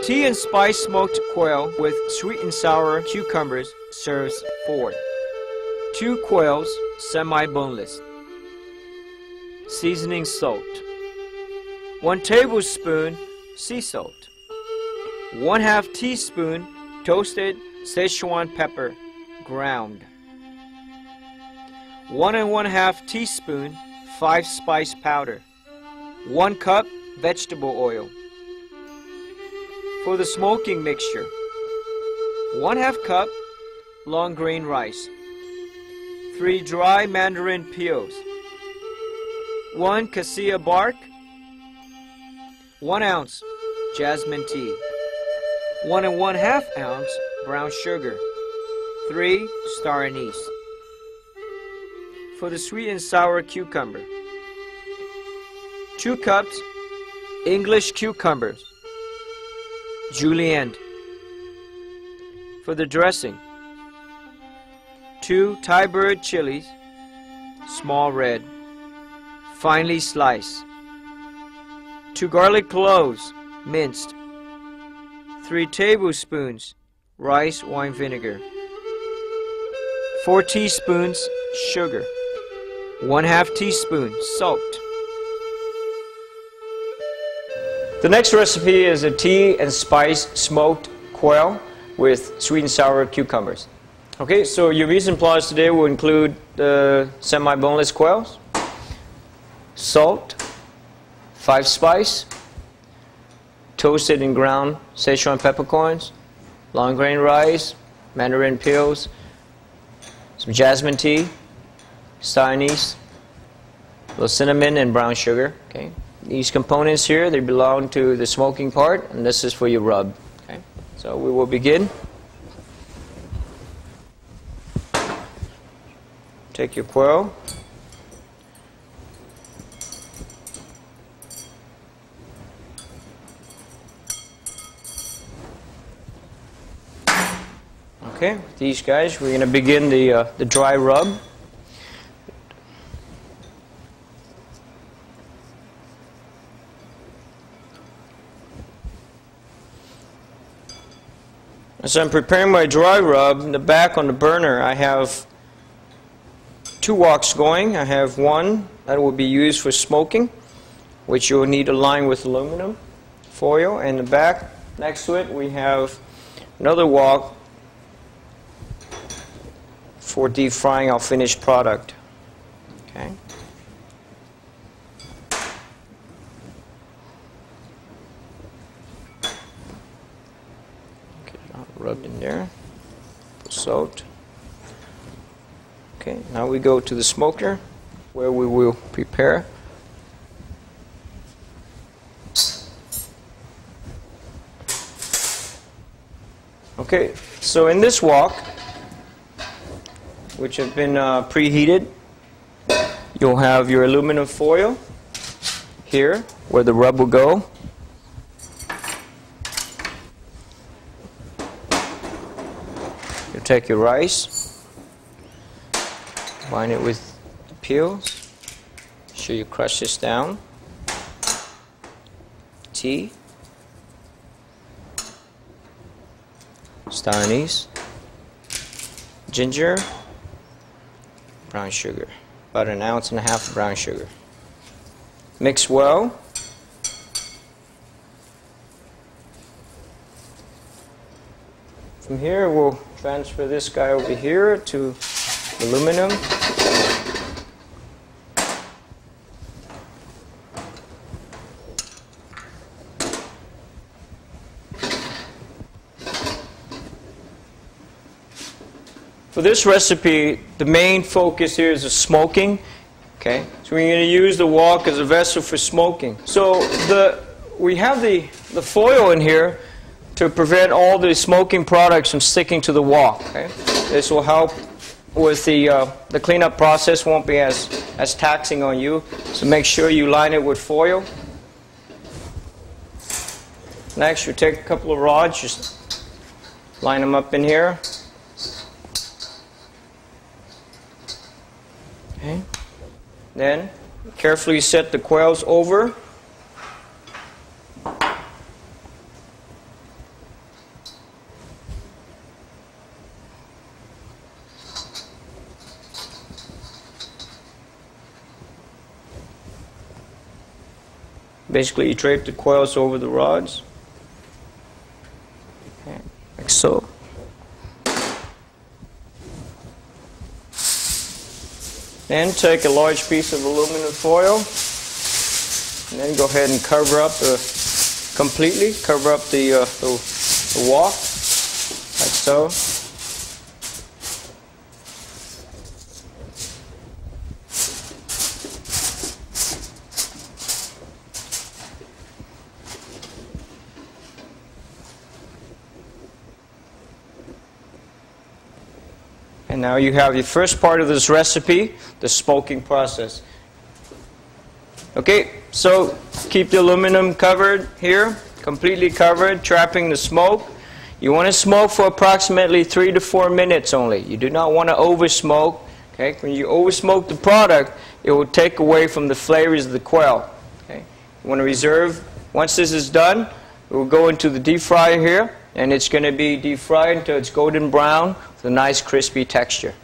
Tea and spice smoked quail with sweet and sour cucumbers serves 4. 2 quails, semi-boneless. Seasoning salt. 1 tablespoon sea salt. 1/2 teaspoon toasted Szechuan pepper, ground. 1 1/2 teaspoon 5-spice powder. 1 cup vegetable oil. For the smoking mixture, 1/2 cup long grain rice. 3 dry mandarin peels. 1 cassia bark. 1 ounce jasmine tea. 1 1/2 ounce brown sugar. 3 star anise. For the sweet and sour cucumber, 2 cups English cucumbers, julienne. For the dressing, 2 Thai bird chilies, small red, finely sliced. 2 garlic cloves, minced. 3 tablespoons rice wine vinegar. 4 teaspoons sugar. 1/2 teaspoon salt. The next recipe is a tea and spice smoked quail with sweet and sour cucumbers. Okay, so your mise en place today will include the semi-boneless quails, salt, 5-spice, toasted and ground Szechuan peppercorns, long grain rice, mandarin peels, some jasmine tea, star anise, a little cinnamon and brown sugar. Okay, these components here, they belong to the smoking part, and this is for your rub. Okay, so we will begin. Take your quail. Okay, with these guys, we're going to begin the dry rub. As I'm preparing my dry rub, in the back on the burner, I have 2 woks going. I have one that will be used for smoking, which you'll need to line with aluminum foil. And in the back, next to it, we have another wok for deep frying our finished product. Okay. Rubbed in there. Put salt. Okay, now we go to the smoker where we will prepare. Okay, so in this wok, which have been preheated, you'll have your aluminum foil here where the rub will go. You take your rice, bind it with the peels, make sure you crush this down. Tea, star anise, ginger, brown sugar, about 1.5 ounces of brown sugar. Mix well. From here, we'll transfer this guy over here to aluminum. For this recipe, the main focus here is the smoking. Okay, so we're going to use the wok as a vessel for smoking. So we have the foil in here to prevent all the smoking products from sticking to the wok. Okay, this will help with the cleanup process. Won't be as taxing on you. So make sure you line it with foil. Next, you take a couple of rods, just line them up in here. Okay. Then carefully set the quails over. Basically, you drape the coils over the rods, okay, like so. Then take a large piece of aluminum foil, and then go ahead and cover up completely, cover up the walk, like so. And now you have your first part of this recipe, the smoking process. Okay, so keep the aluminum covered here, completely covered, trapping the smoke. You want to smoke for approximately 3 to 4 minutes only. You do not want to over smoke. Okay, when you over smoke the product, it will take away from the flavors of the quail. Okay, you want to reserve. Once this is done, it will go into the deep fryer here, and it's going to be deep fried until it's golden brown with a nice crispy texture.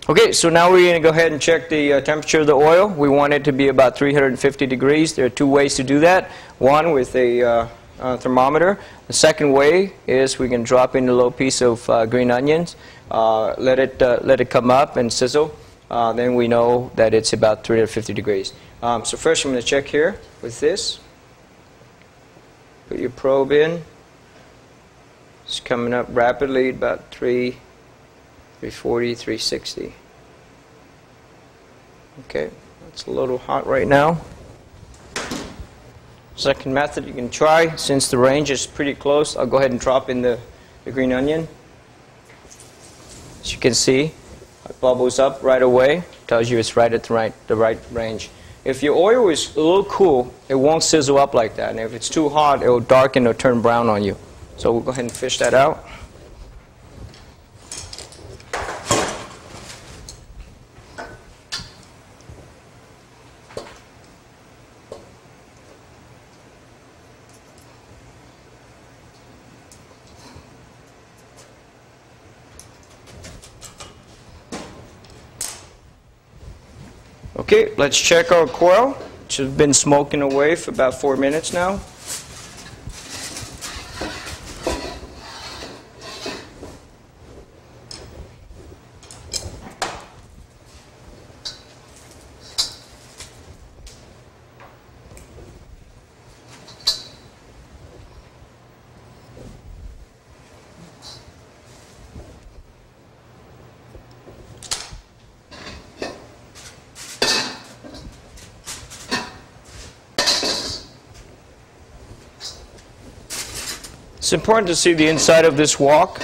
Okay, so now we're going to go ahead and check the temperature of the oil. We want it to be about 350 degrees. There are 2 ways to do that. One with a thermometer. The second way is we can drop in a little piece of green onions, let it come up and sizzle. Then we know that it's about 350 degrees. So first I'm going to check here with this. Put your probe in. It's coming up rapidly, about 340, 360. Okay, it's a little hot right now. Second method you can try, since the range is pretty close, I'll go ahead and drop in the green onion. As you can see, it bubbles up right away, tells you it's right at the right range. If your oil is a little cool, it won't sizzle up like that, and if it's too hot, it will darken or turn brown on you. So we'll go ahead and fish that out. Okay, let's check our quail, which has been smoking away for about 4 minutes now. It's important to see the inside of this wok.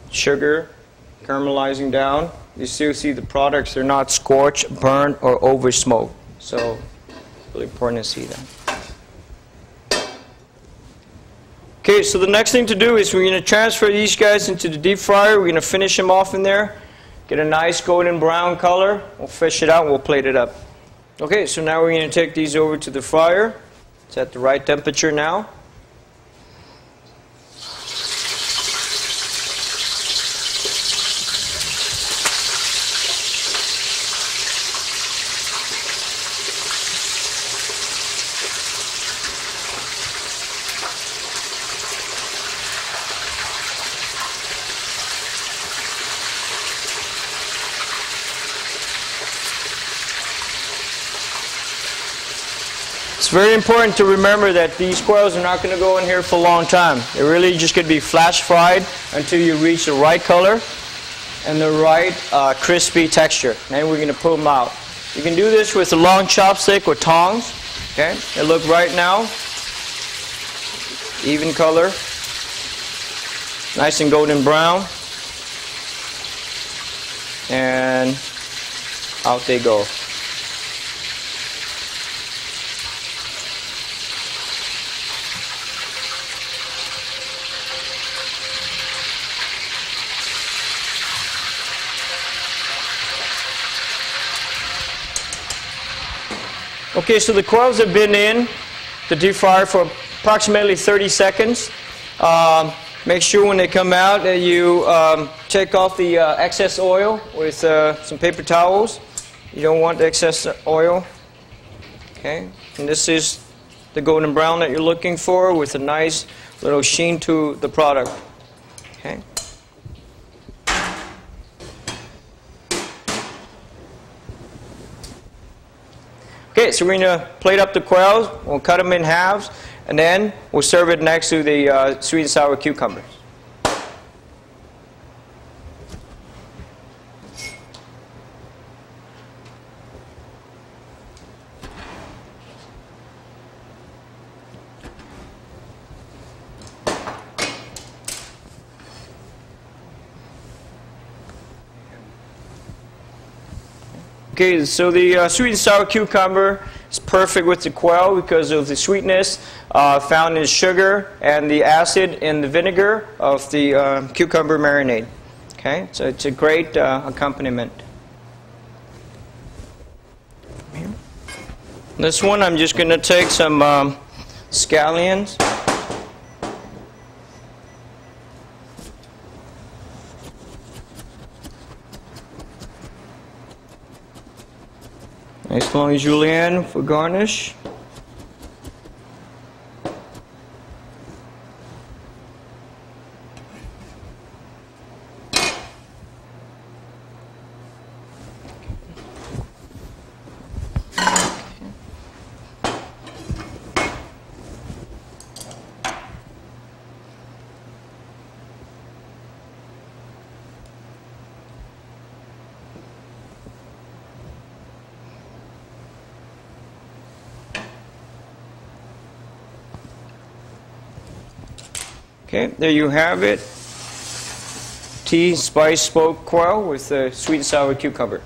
Sugar caramelizing down. You still see the products, they're not scorched, burned, or over smoked. So, really important to see that. Okay, so the next thing to do is we're going to transfer these guys into the deep fryer. We're going to finish them off in there. Get a nice golden brown color. We'll fish it out and we'll plate it up. Okay, so now we're going to take these over to the fryer. It's at the right temperature now. It's very important to remember that these quails are not going to go in here for a long time. They're really just going to be flash fried until you reach the right color and the right crispy texture. Then we're going to pull them out. You can do this with a long chopstick or tongs. Okay, they look right now. Even color. Nice and golden brown. And out they go. Okay, so the quails have been in the deep fryer for approximately 30 seconds. Make sure when they come out that you take off the excess oil with some paper towels. You don't want the excess oil. Okay, and this is the golden brown that you're looking for with a nice little sheen to the product. Okay. Okay, so we're going to plate up the quails. We'll cut them in halves, and then we'll serve it next to the sweet and sour cucumbers. Okay, so the sweet and sour cucumber is perfect with the quail because of the sweetness found in the sugar and the acid in the vinegar of the cucumber marinade. Okay, so it's a great accompaniment. This one, I'm just going to take some scallions. Nice long julienne for garnish. Okay, there you have it. Tea, spice, smoked quail with sweet and sour cucumber.